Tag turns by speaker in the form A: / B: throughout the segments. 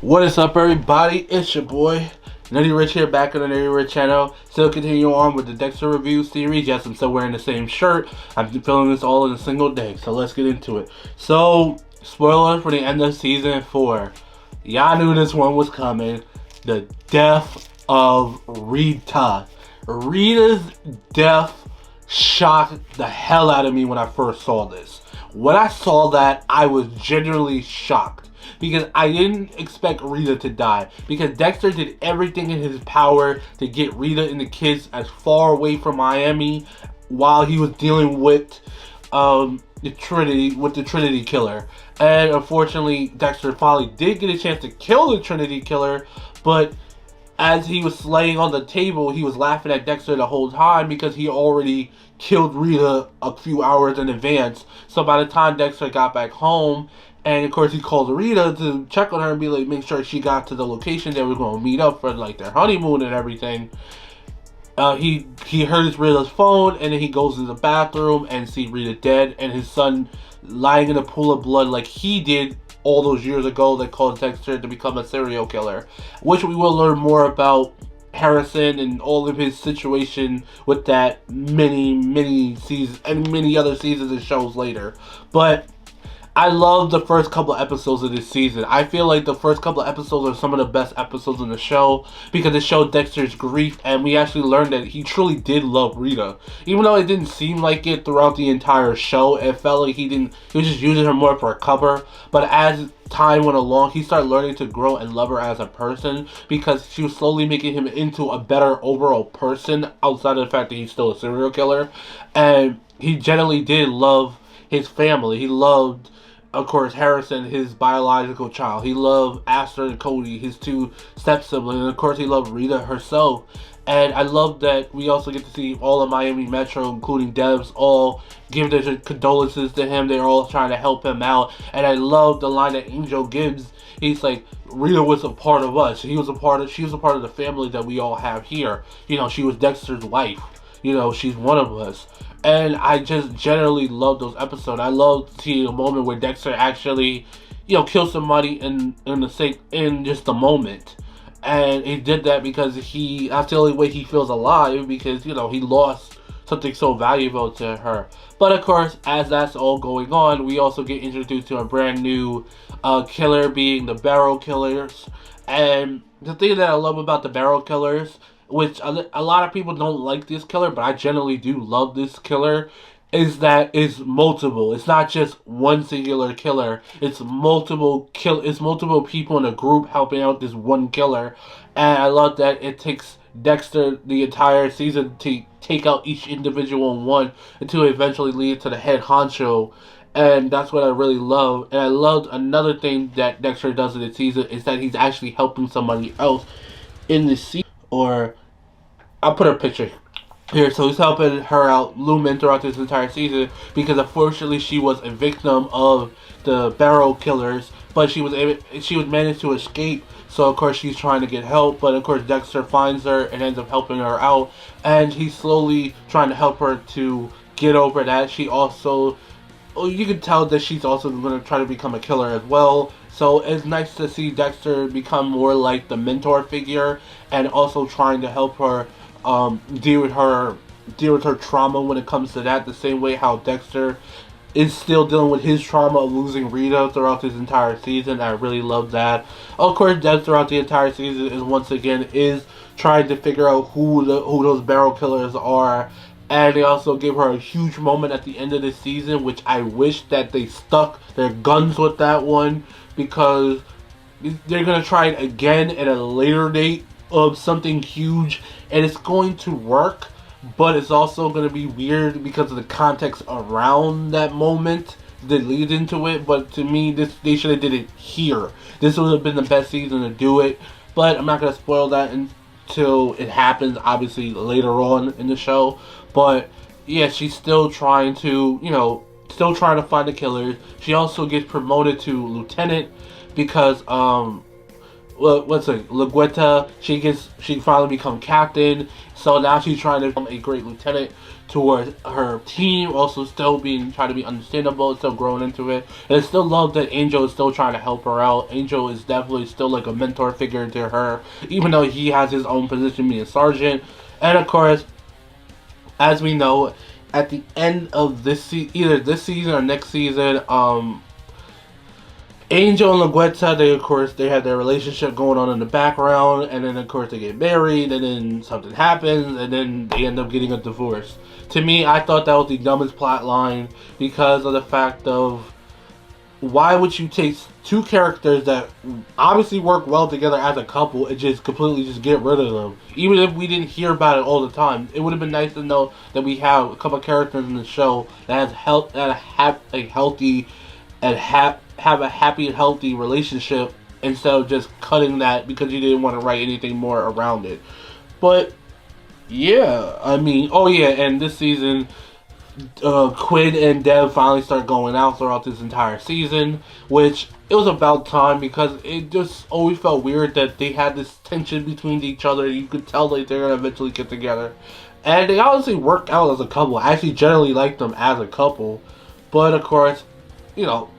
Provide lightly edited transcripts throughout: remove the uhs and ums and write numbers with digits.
A: What is up, everybody? It's your boy Nutty Rich here, back on the Nutty Rich channel. Still continuing on with the Dexter review series. Yes, I'm still wearing the same shirt. I'm filming this all in a single day, so let's get into it. So, spoilers for the end of season 4. Y'all knew this one was coming. The death of Rita. Rita's death shocked the hell out of me when I first saw this. When I saw that, I was genuinely shocked. Because I didn't expect Rita to die. Because Dexter did everything in his power to get Rita and the kids as far away from Miami while he was dealing with the Trinity killer. And unfortunately, Dexter finally did get a chance to kill the Trinity killer, but as he was laying on the table, he was laughing at Dexter the whole time because he already killed Rita a few hours in advance. So by the time Dexter got back home, and of course he called Rita to check on her and be like, make sure she got to the location they were going to meet up for like their honeymoon and everything. He heard Rita's phone, and then he goes to the bathroom and see Rita dead and his son lying in a pool of blood like he did all those years ago that caused Dexter to become a serial killer, which we will learn more about Harrison and all of his situation with that many seasons and many other seasons and shows later. But I love the first couple episodes of this season. I feel like the first couple episodes are some of the best episodes in the show because it showed Dexter's grief, and we actually learned that he truly did love Rita. Even though it didn't seem like it throughout the entire show, it felt like he was just using her more for a cover. But as time went along, he started learning to grow and love her as a person because she was slowly making him into a better overall person outside of the fact that he's still a serial killer. And he generally did love his family. He loved, of course, Harrison, his biological child. He loved Aster and Cody, his two step-siblings. And of course, he loved Rita herself. And I love that we also get to see all of Miami Metro, including Devs, all give their condolences to him. They're all trying to help him out. And I love the line that Angel gives. He's like, Rita was a part of us. She was a part of the family that we all have here. You know, she was Dexter's wife. You know, she's one of us. And I just generally love those episodes. I love seeing a moment where Dexter actually, kills somebody in just the moment. And he did that because that's the only way he feels alive, because, he lost something so valuable to her. But of course, as that's all going on, we also get introduced to a brand new killer, being the Barrel Killers. And the thing that I love about the Barrel Killers, which a lot of people don't like this killer, but I generally do love this killer, is that it's multiple. It's not just one singular killer. It's multiple people in a group helping out this one killer. And I love that it takes Dexter the entire season to take out each individual one until eventually lead to the head honcho. And that's what I really love. And I loved another thing that Dexter does in the season is that he's actually helping somebody else in the season. Or I'll put her picture here. So he's helping her out, Lumen, throughout this entire season because unfortunately she was a victim of the Barrel Killers, but she was managed to escape. So of course she's trying to get help, but of course Dexter finds her and ends up helping her out, and he's slowly trying to help her to get over that. She also, you can tell that she's also going to try to become a killer as well. So it's nice to see Dexter become more like the mentor figure, and also trying to help her deal with her trauma when it comes to that, the same way how Dexter is still dealing with his trauma of losing Rita throughout this entire season. I really love that. Of course, Dev throughout the entire season is trying to figure out who those Barrel Killers are. And they also give her a huge moment at the end of the season, which I wish that they stuck their guns with that one, because they're going to try it again at a later date of something huge, and it's going to work, but it's also going to be weird because of the context around that moment that leads into it. But to me, they should have did it here. This would have been the best season to do it, but I'm not going to spoil that until it happens, obviously later on in the show. But yeah, she's still trying to, find the killers. She also gets promoted to lieutenant because Laguetta, she finally become captain. So now she's trying to become a great lieutenant towards her team, also still being trying to be understandable, still growing into it. And I still love that Angel is still trying to help her out. Angel is definitely still like a mentor figure to her, even though he has his own position being sergeant. And of course, as we know, at the end of either this season or next season, Angel and LaGuetta, they had their relationship going on in the background, and then of course they get married, and then something happens, and then they end up getting a divorce. To me, I thought that was the dumbest plot line because of the fact of why would you take two characters that obviously work well together as a couple and just completely just get rid of them? Even if we didn't hear about it all the time, it would have been nice to know that we have a couple of characters in the show that have a healthy and have a happy and healthy relationship instead of just cutting that because you didn't want to write anything more around it. But yeah, I mean, oh yeah, and this season Quinn and Dev finally start going out throughout this entire season, which it was about time because it just always felt weird that they had this tension between each other. You could tell like they're gonna eventually get together, and they honestly worked out as a couple. I actually generally liked them as a couple, but of course,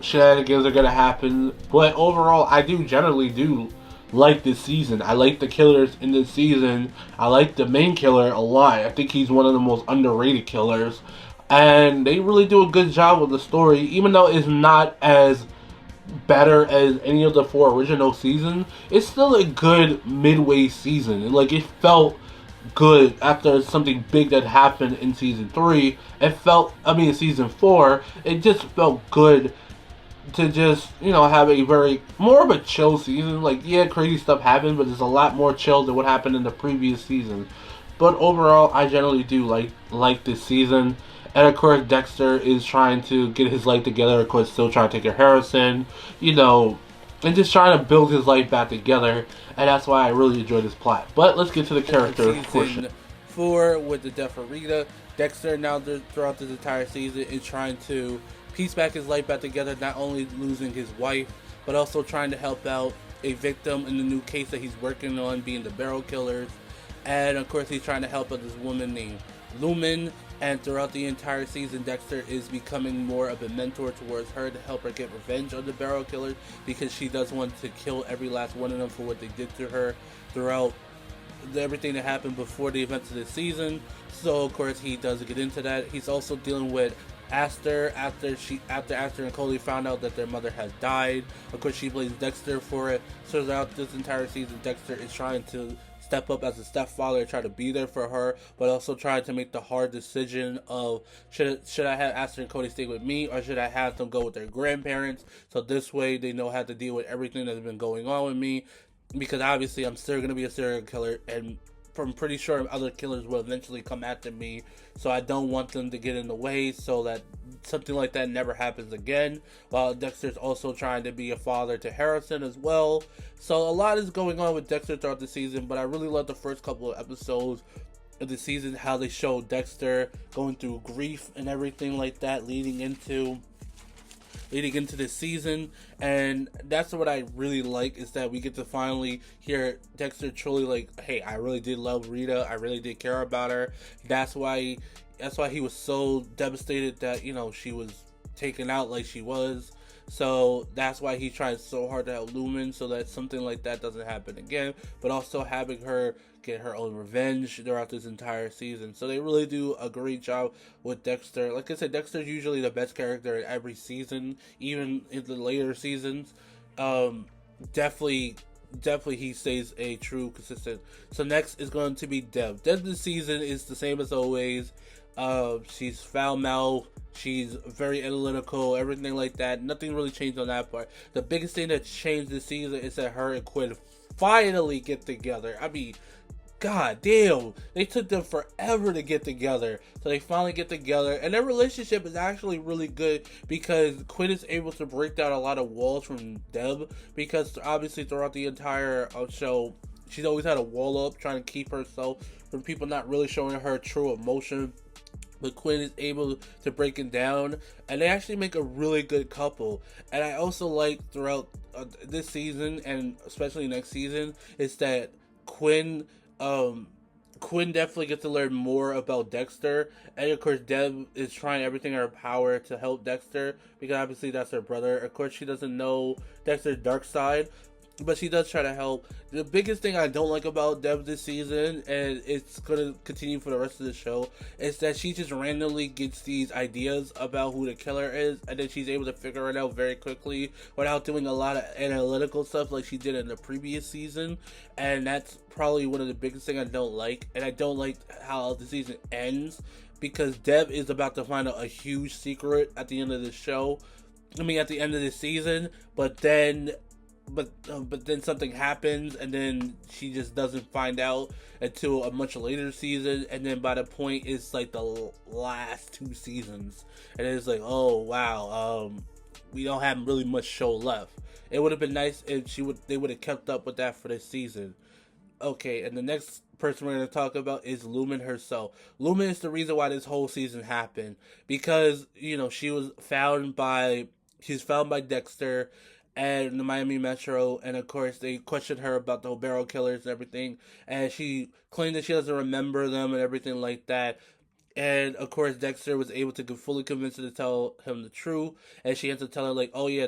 A: shenanigans are gonna happen. But overall, I generally do like this season. I like the killers in this season. I like the main killer a lot. I think he's one of the most underrated killers. And they really do a good job with the story, even though it's not as better as any of the 4 original seasons. It's still a good midway season. Like, it felt good after something big that happened in season 3. In season 4, it just felt good to just, have a very, more of a chill season. Like, yeah, crazy stuff happened, but there's a lot more chill than what happened in the previous season. But overall, I generally do like this season. And of course, Dexter is trying to get his life together. Of course, still trying to take care of Harrison, and just trying to build his life back together. And that's why I really enjoy this plot. But let's get to the character portion.
B: Season 4 with the death of Rita. Dexter now throughout this entire season is trying to piece back his life back together, not only losing his wife, but also trying to help out a victim in the new case that he's working on, being the barrel killers. And of course, he's trying to help out this woman named Lumen. And throughout the entire season, Dexter is becoming more of a mentor towards her to help her get revenge on the barrel killers, because she does want to kill every last one of them for what they did to her throughout everything that happened before the events of this season. So of course he does get into that. He's also dealing with Aster after Aster and Coley found out that their mother has died. Of course, she blames Dexter for it. So throughout this entire season, Dexter is trying to step up as a stepfather, try to be there for her, but also trying to make the hard decision of should I have Aster and Cody stay with me, or should I have them go with their grandparents, so this way they know how to deal with everything that's been going on with me, because obviously I'm still going to be a serial killer, and I'm pretty sure other killers will eventually come after me, so I don't want them to get in the way so that something like that never happens again. While Dexter's also trying to be a father to Harrison as well. So a lot is going on with Dexter throughout the season, but I really love the first couple of episodes of the season, how they show Dexter going through grief and everything like that leading into this season. And that's what I really like, is that we get to finally hear Dexter truly like, hey, I really did love Rita, I really did care about her. That's why he was so devastated that she was taken out like she was. So that's why he tried so hard to help Lumen, so that something like that doesn't happen again, but also having her get her own revenge throughout this entire season. So they really do a great job with Dexter. Like I said, Dexter's usually the best character in every season, even in the later seasons. Definitely he stays a true consistent. So next is going to be Dev. Dev this season is the same as always. She's foul mouthed, she's very analytical, everything like that. Nothing really changed on that part. The biggest thing that changed this season is that her and Quinn finally get together. I mean, god damn, they took them forever to get together. So they finally get together, and their relationship is actually really good, because Quinn is able to break down a lot of walls from Deb, because obviously throughout the entire show, she's always had a wall up trying to keep herself from people not really showing her true emotion. But Quinn is able to break it down, and they actually make a really good couple. And I also like throughout this season, and especially next season, is that Quinn Quinn definitely gets to learn more about Dexter, and of course, Deb is trying everything in her power to help Dexter because obviously that's her brother. Of course, she doesn't know Dexter's dark side, but she does try to help. The biggest thing I don't like about Deb this season, and it's gonna continue for the rest of the show, is that she just randomly gets these ideas about who the killer is, and then she's able to figure it out very quickly without doing a lot of analytical stuff like she did in the previous season. And that's probably one of the biggest things I don't like. And I don't like how the season ends because Deb is about to find out a huge secret at the end of the show. I mean, at the end of the season, but then something happens, and then she just doesn't find out until a much later season, and then by the point it's like the last two seasons, and it's like, oh wow, we don't have really much show left. It would have been nice if they would have kept up with that for this season. Okay, and the next person we're going to talk about is Lumen herself. Lumen is the reason why this whole season happened because she's found by Dexter and the Miami Metro, and of course they questioned her about the whole barrel killers and everything, and she claimed that she doesn't remember them and everything like that. And of course, Dexter was able to fully convince her to tell him the truth. And she had to tell her, like, oh yeah,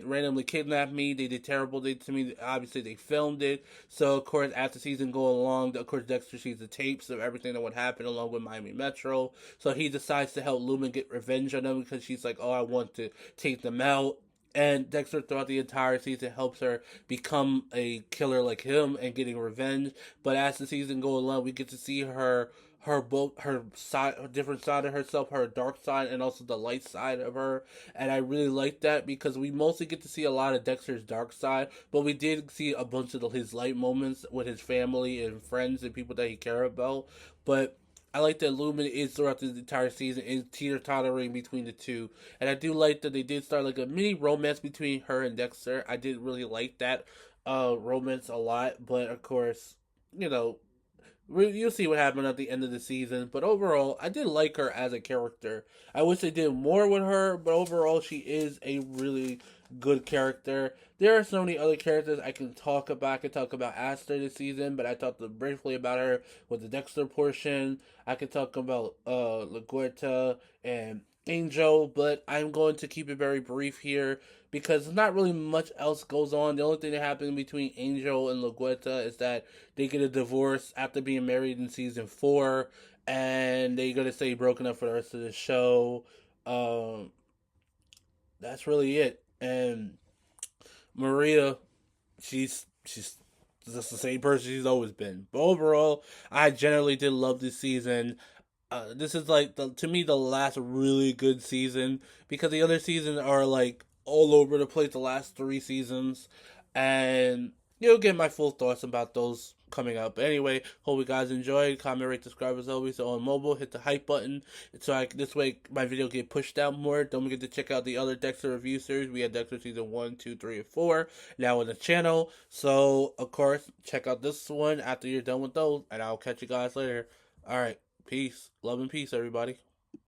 B: randomly kidnapped me. They did terrible things to me. Obviously, they filmed it. So, of course, as the season go along, of course, Dexter sees the tapes of everything that would happen along with Miami Metro. So he decides to help Lumen get revenge on them because she's like, oh, I want to take them out. And Dexter, throughout the entire season, helps her become a killer like him and getting revenge. But as the season goes along, we get to see her side, her different side of herself, her dark side, and also the light side of her. And I really like that because we mostly get to see a lot of Dexter's dark side, but we did see a bunch of his light moments with his family and friends and people that he cared about. But I like that Lumen is throughout the entire season is teeter tottering between the two, and I do like that they did start like a mini romance between her and Dexter. I did really like that romance a lot, but of course, you know, you'll see what happened at the end of the season. But overall, I did like her as a character. I wish they did more with her, but overall, she is a really good character. There are so many other characters I can talk about. I can talk about Aster this season, but I talked briefly about her with the Dexter portion. I could talk about LaGuerta and Angel, but I'm going to keep it very brief here because not really much else goes on. The only thing that happened between Angel and LaGuerta is that they get a divorce after being married in season 4, and they're gonna stay broken up for the rest of the show. Um, that's really it. And Maria, she's just the same person she's always been. But overall, I generally did love this season. This is like to me the last really good season because the other seasons are like all over the place. The last 3 seasons, and you'll get my full thoughts about those coming up. But anyway, hope you guys enjoyed. Comment, rate, subscribe as always. So on mobile, hit the hype button so this way my video get pushed out more. Don't forget to check out the other Dexter review series. We had Dexter season 1, 2, 3, and 4 now on the channel. So of course, check out this one after you're done with those, and I'll catch you guys later. All right. Peace. Love and peace, everybody.